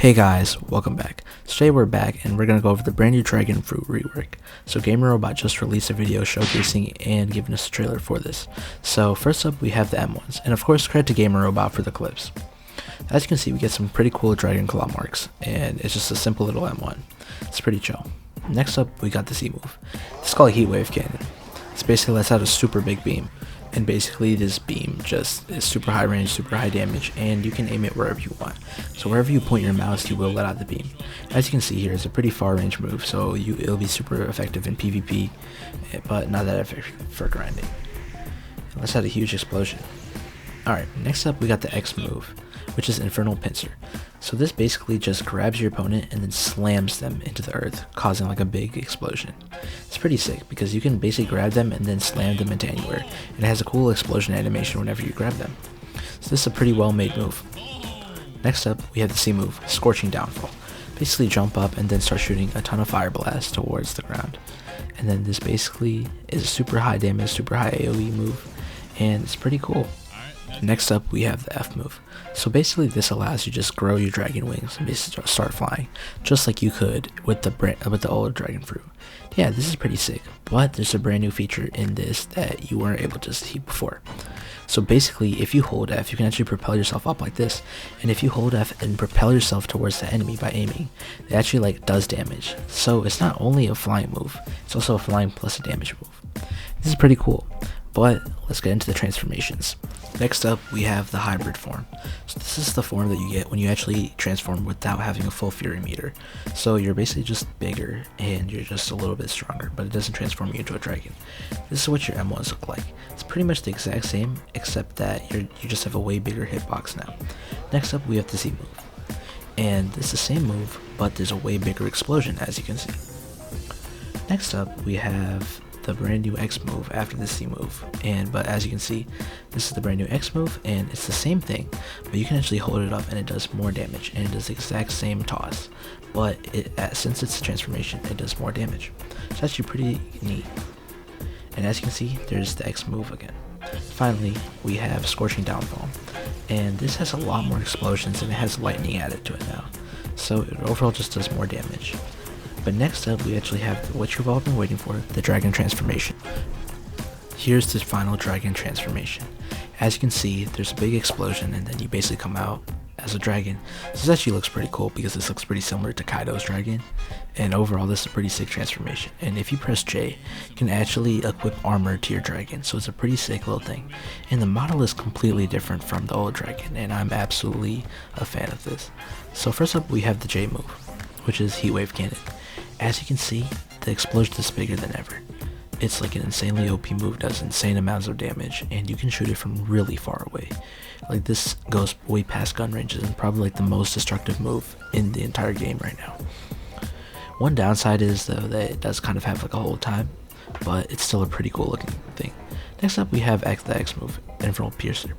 Hey guys, welcome back. Today we're back and we're going to go over the brand new Dragon Fruit rework. So Gamer Robot just released a video showcasing and giving us a trailer for this. So first up we have the M1s, and of course credit to Gamer Robot for the clips. As you can see, we get some pretty cool dragon claw marks, and it's just a simple little M1. It's pretty chill. Next up we got the C move. It's called a heat wave cannon. It's basically lets out a super big beam. And basically this beam just is super high range, super high damage, and you can aim it wherever you want. So wherever you point your mouse, you will let out the beam. As you can see here, it's a pretty far range move, so it'll be super effective in PvP, but not that effective for grinding. Let's have a huge explosion. Alright, next up we got the X move, which is Infernal Pincer. So this basically just grabs your opponent and then slams them into the earth, causing like a big explosion. It's pretty sick because you can basically grab them and then slam them into anywhere, and it has a cool explosion animation whenever you grab them. So this is a pretty well made move. Next up we have the C move, Scorching Downfall. Basically jump up and then start shooting a ton of fire blasts towards the ground. And then this basically is a super high damage, super high AoE move, and it's pretty cool. Next up we have the F move. So basically this allows you to just grow your dragon wings and basically start flying, just like you could with the old dragon fruit. Yeah, this is pretty sick, but there's a brand new feature in this that you weren't able to see before. So basically if you hold F, you can actually propel yourself up like this, and if you hold F and propel yourself towards the enemy by aiming, it actually does damage. So it's not only a flying move, it's also a flying plus a damage move. This is pretty cool. But let's get into the transformations. Next up we have the hybrid form. So this is the form that you get when you actually transform without having a full fury meter. So you're basically just bigger and you're just a little bit stronger, but it doesn't transform you into a dragon. This is what your M1s look like. It's pretty much the exact same, except that you just have a way bigger hitbox now. Next up we have the C move. And it's the same move, but there's a way bigger explosion, as you can see. Next up we have the brand new X move after the C move, but as you can see, this is the brand new X move, and it's the same thing, but you can actually hold it up and it does more damage, and it does the exact same toss, but since it's a transformation, it does more damage. It's actually pretty neat. And as you can see, there's the X move again. Finally, we have Scorching Downfall, and this has a lot more explosions and it has lightning added to it now, so it overall just does more damage. But next up we actually have what you've all been waiting for, the dragon transformation. Here's the final dragon transformation. As you can see, there's a big explosion and then you basically come out as a dragon. This actually looks pretty cool because this looks pretty similar to Kaido's dragon, and overall this is a pretty sick transformation. And if you press J, you can actually equip armor to your dragon, so it's a pretty sick little thing. And the model is completely different from the old dragon, and I'm absolutely a fan of this. So first up we have the J move, which is Heat Wave Cannon. As you can see, the explosion is bigger than ever. It's like an insanely OP move, does insane amounts of damage, and you can shoot it from really far away. Like this goes way past gun ranges and probably like the most destructive move in the entire game right now. One downside is though that it does kind of have like a hold time, but it's still a pretty cool looking thing. Next up we have the X move, Infernal Piercer.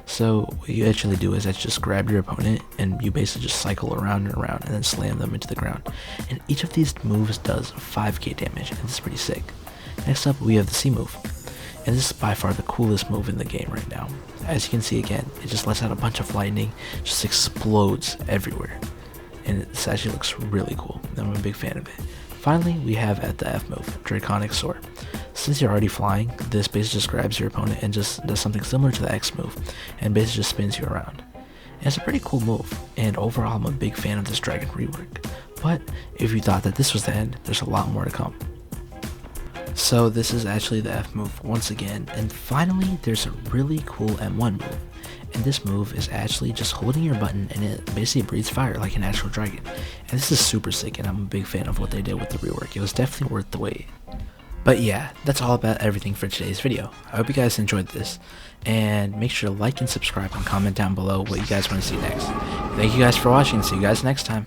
So what you actually do is just grab your opponent and you basically just cycle around and around and then slam them into the ground. And each of these moves does 5k damage, and it's pretty sick. Next up we have the C move. And this is by far the coolest move in the game right now. As you can see again, it just lets out a bunch of lightning, just explodes everywhere. And this actually looks really cool. I'm a big fan of it. Finally, we have at the F move, Draconic Soar. Since you're already flying, this basically just grabs your opponent and just does something similar to the X move, and basically just spins you around. And it's a pretty cool move, and overall I'm a big fan of this dragon rework. But if you thought that this was the end, there's a lot more to come. So this is actually the F move once again, and finally there's a really cool M1 move. And this move is actually just holding your button and it basically breathes fire like an actual dragon. And this is super sick, and I'm a big fan of what they did with the rework. It was definitely worth the wait. But yeah, that's all about everything for today's video. I hope you guys enjoyed this, and make sure to like and subscribe and comment down below what you guys want to see next. Thank you guys for watching, see you guys next time.